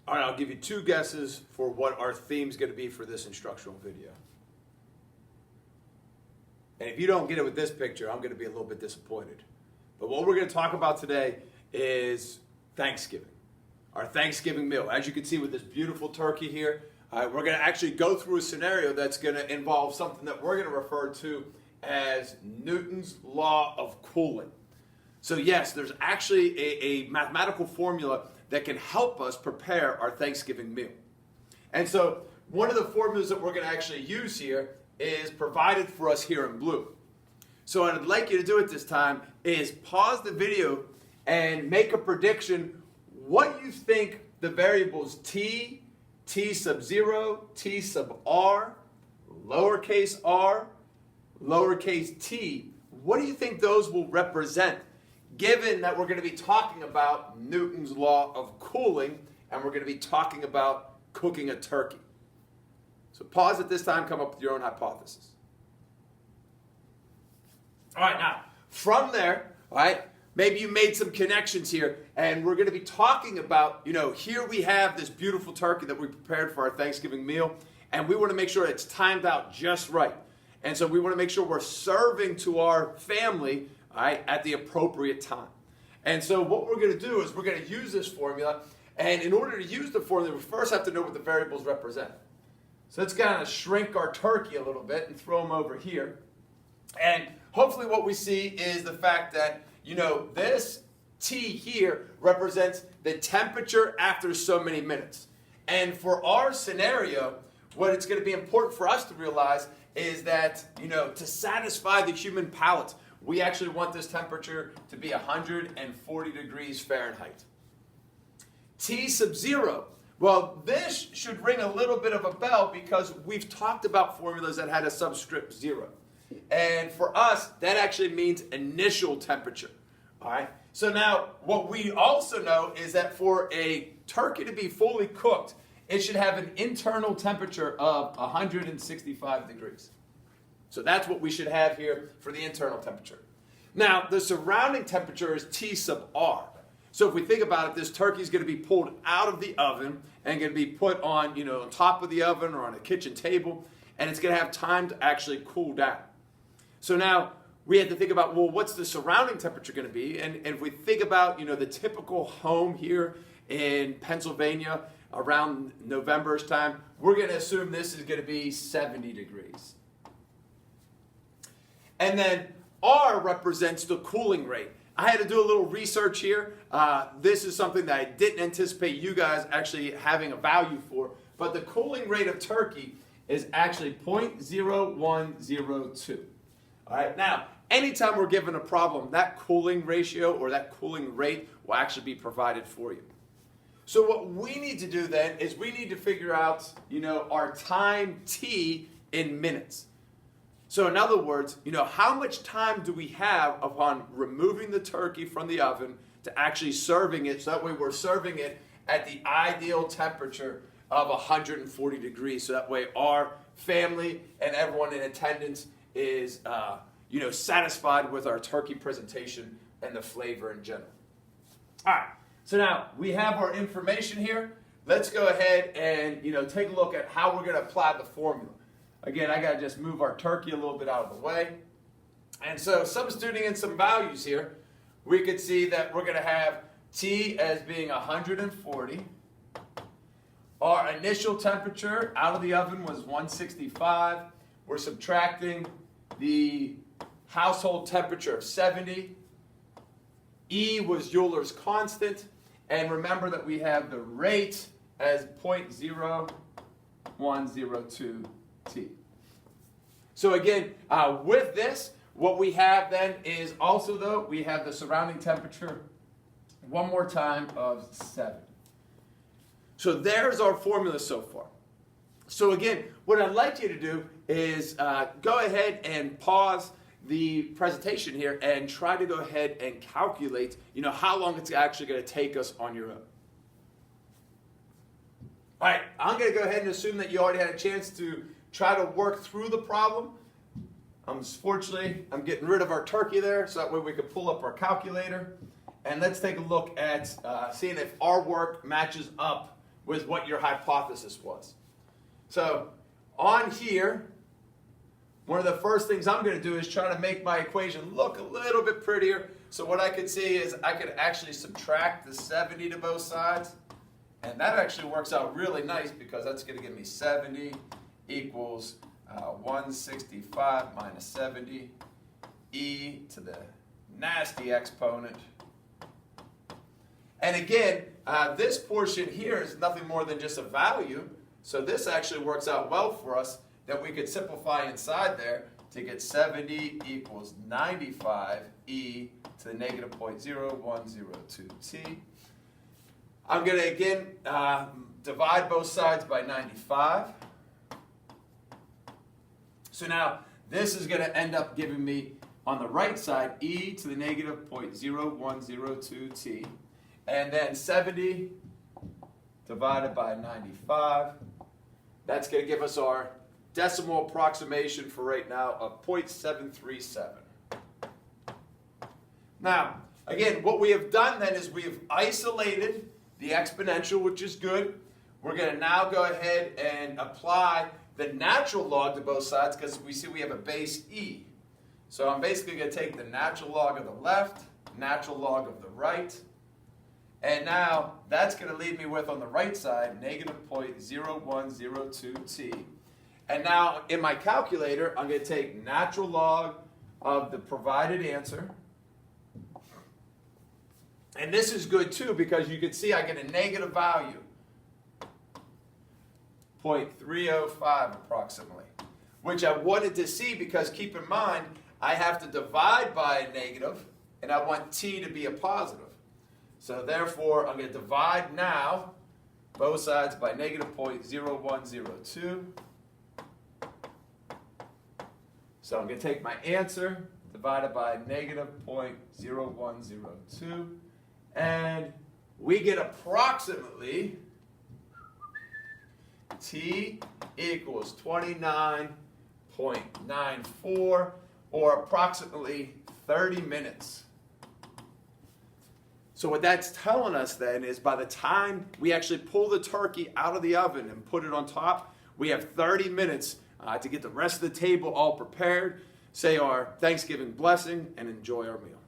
All right, I'll give you two guesses for what our theme is going to be for this instructional video. And if you don't get it with this picture, I'm going to be a little bit disappointed. But what we're going to talk about today is Thanksgiving, our Thanksgiving meal. As you can see with this beautiful turkey here, we're going to actually go through a scenario that's going to involve something that we're going to refer to as Newton's law of cooling. So yes, there's actually a mathematical formula that can help us prepare our Thanksgiving meal. And so one of the formulas that we're going to actually use here is provided for us here in blue. So what I'd like you to do at this time is pause the video and make a prediction what you think the variables t, t sub 0, t sub r, lowercase t, what do you think those will represent? Given that we're going to be talking about Newton's law of cooling and we're going to be talking about cooking a turkey. So pause at this time, come up with your own hypothesis. All right, now, from there, all right, maybe you made some connections here, and we're going to be talking about, here we have this beautiful turkey that we prepared for our Thanksgiving meal, and we want to make sure it's timed out just right. And so we want to make sure we're serving to our family, all right, at the appropriate time. And so what we're going to do is we're going to use this formula, and in order to use the formula, we first have to know what the variables represent. So let's kind of shrink our turkey a little bit and throw them over here. And hopefully what we see is the fact that, this T here represents the temperature after so many minutes. And for our scenario, what it's going to be important for us to realize is that, to satisfy the human palate, we actually want this temperature to be 140 degrees Fahrenheit. T sub 0. Well, this should ring a little bit of a bell because we've talked about formulas that had a subscript 0. And for us, that actually means initial temperature. All right. So now what we also know is that for a turkey to be fully cooked, it should have an internal temperature of 165 degrees. So that's what we should have here for the internal temperature. Now, the surrounding temperature is T sub R. So if we think about it, this turkey is going to be pulled out of the oven and going to be put on, on top of the oven or on a kitchen table, and it's going to have time to actually cool down. So now we have to think about, well, what's the surrounding temperature going to be? And if we think about, the typical home here in Pennsylvania around November's time, we're going to assume this is going to be 70 degrees. And then R represents the cooling rate. I had to do a little research here. This is something that I didn't anticipate you guys actually having a value for, but the cooling rate of turkey is actually 0.0102. All right, now, anytime we're given a problem, that cooling ratio or that cooling rate will actually be provided for you. So what we need to do then is we need to figure out, our time T in minutes. So in other words, how much time do we have upon removing the turkey from the oven to actually serving it, so that way we're serving it at the ideal temperature of 140 degrees, so that way our family and everyone in attendance is satisfied with our turkey presentation and the flavor in general. All right, so now we have our information here. Let's go ahead and take a look at how we're going to apply the formula. Again, I got to just move our turkey a little bit out of the way. And so substituting in some values here, we could see that we're going to have T as being 140. Our initial temperature out of the oven was 165. We're subtracting the household temperature of 70. E was Euler's constant. And remember that we have the rate as 0.0102 T. So again, with this, what we have then is also, though, we have the surrounding temperature one more time of 7. So there's our formula so far. So again, what I'd like you to do is go ahead and pause the presentation here and try to go ahead and calculate, how long it's actually going to take us on your own. All right, I'm going to go ahead and assume that you already had a chance to try to work through the problem. Unfortunately, I'm getting rid of our turkey there, so that way we can pull up our calculator. And let's take a look at seeing if our work matches up with what your hypothesis was. So on here, one of the first things I'm going to do is try to make my equation look a little bit prettier. So what I could see is I could actually subtract the 70 to both sides. And that actually works out really nice because that's going to give me 70 equals 165 minus 70 e to the nasty exponent. And again, this portion here is nothing more than just a value. So this actually works out well for us that we could simplify inside there to get 70 equals 95 e to the negative 0.0102t. I'm going to again divide both sides by 95. So now this is going to end up giving me on the right side e to the negative 0.0102t. And then 70 divided by 95. That's going to give us our decimal approximation for right now of 0.737. Now, again, what we have done then is we have isolated the exponential, which is good. We're going to now go ahead and apply the natural log to both sides because we see we have a base e. So I'm basically going to take the natural log of the left, natural log of the right, and now that's going to leave me with on the right side negative 0.0102t. And now in my calculator, I'm going to take natural log of the provided answer. And this is good too because you can see I get a negative value, 0.305 approximately, which I wanted to see because keep in mind, I have to divide by a negative and I want t to be a positive. So therefore, I'm going to divide now both sides by negative 0.0102. So I'm going to take my answer divided by negative 0.0102. And we get approximately t equals 29.94 or approximately 30 minutes. So what that's telling us then is by the time we actually pull the turkey out of the oven and put it on top, we have 30 minutes to get the rest of the table all prepared, say our Thanksgiving blessing, and enjoy our meal.